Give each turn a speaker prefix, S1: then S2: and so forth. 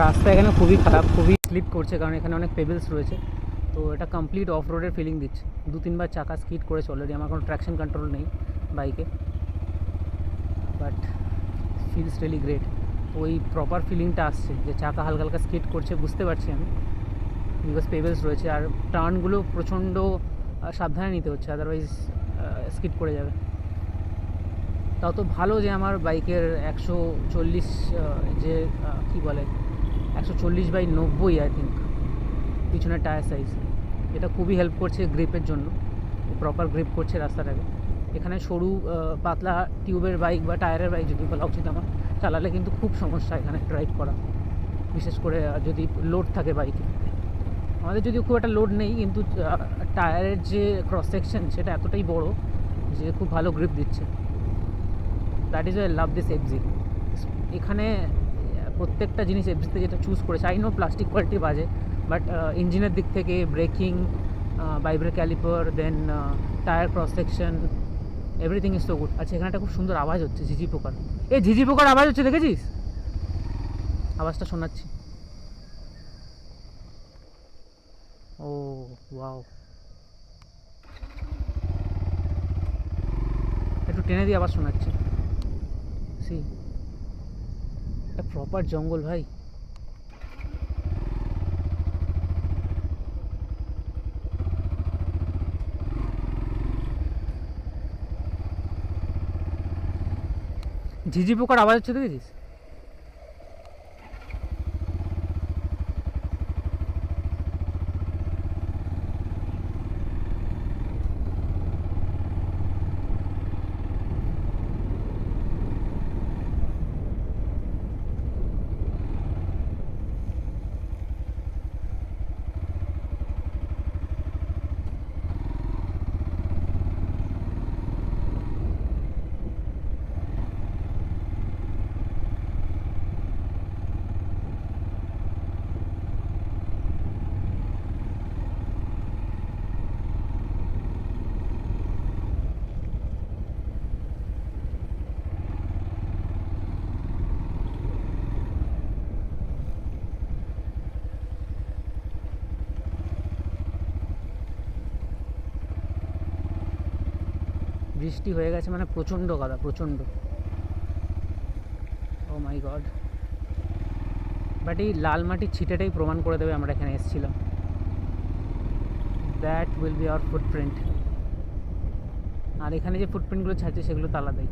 S1: রাস্তা এখানে খুবই খারাপ, খুবই স্লিপ করছে কারণ এখানে অনেক পেবেলস রয়েছে। তো এটা কমপ্লিট অফ রোডের ফিলিং দিচ্ছে। 2-3 বার চাকা স্কিড করেছে অলরেডি। আমার কোনো ট্র্যাকশন কন্ট্রোল নেই বাইকে, বাট ফিলস রিয়েলি গ্রেট। তো ওই প্রপার ফিলিংটা আসছে যে চাকা হালকা হালকা স্কিড করছে, বুঝতে পারছি আমি, বিকজ পেবেলস রয়েছে। আর টার্নগুলো প্রচণ্ড সাবধানে নিতে হচ্ছে, আদারওয়াইজ স্কিড করে যাবে। তাও তো ভালো যে আমার বাইকের 140 যে কী বলে 140/90 আই থিঙ্ক পিছনের টায়ার সাইজ। এটা খুবই হেল্প করছে গ্রিপের জন্য, প্রপার গ্রিপ করছে রাস্তাটাকে। এখানে সরু পাতলা টিউবের বাইক বা টায়ারের বাইক যদি বলা উচিত আমার, চালালে কিন্তু খুব সমস্যা এখানে ড্রাইভ করা, বিশেষ করে যদি লোড থাকে বাইকে। আমাদের যদিও খুব একটা লোড নেই, কিন্তু টায়ারের যে ক্রস সেকশন সেটা এতটাই বড় যে খুব ভালো গ্রিপ দিচ্ছে। That is I love this FG. এখানে প্রত্যেকটা জিনিস এফজিতে যেটা চুজ করেছে, আই নো প্লাস্টিক কোয়ালিটি বাজে, বাট ইঞ্জিনের দিক থেকে braking, ByBre caliper, then tyre cross section, everything is so good. আচ্ছা, এখানে একটা খুব সুন্দর আওয়াজ হচ্ছে ঝিঝি পোকার। এই ঝিঝি পোকার আওয়াজ হচ্ছে, দেখেছিস? আওয়াজটা শোনাচ্ছি। ও ওয়াও, একটু টেনে দিয়ে আবার শোনাচ্ছি। সি, এটা প্রপার জঙ্গল ভাই। ঝিঝি পোকার আওয়াজ হচ্ছে, দেখেছিস? বৃষ্টি হয়ে গেছে মানে প্রচণ্ড কাদা, প্রচণ্ড। ও মাই গড। বাট এই লাল মাটির ছিটেটাই প্রমাণ করে দেবে আমরা এখানে এসেছিলাম। That will be our footprint. আর এখানে যে ফুটপ্রিন্টগুলো ছাড়ছে সেগুলো তো আলাদাই।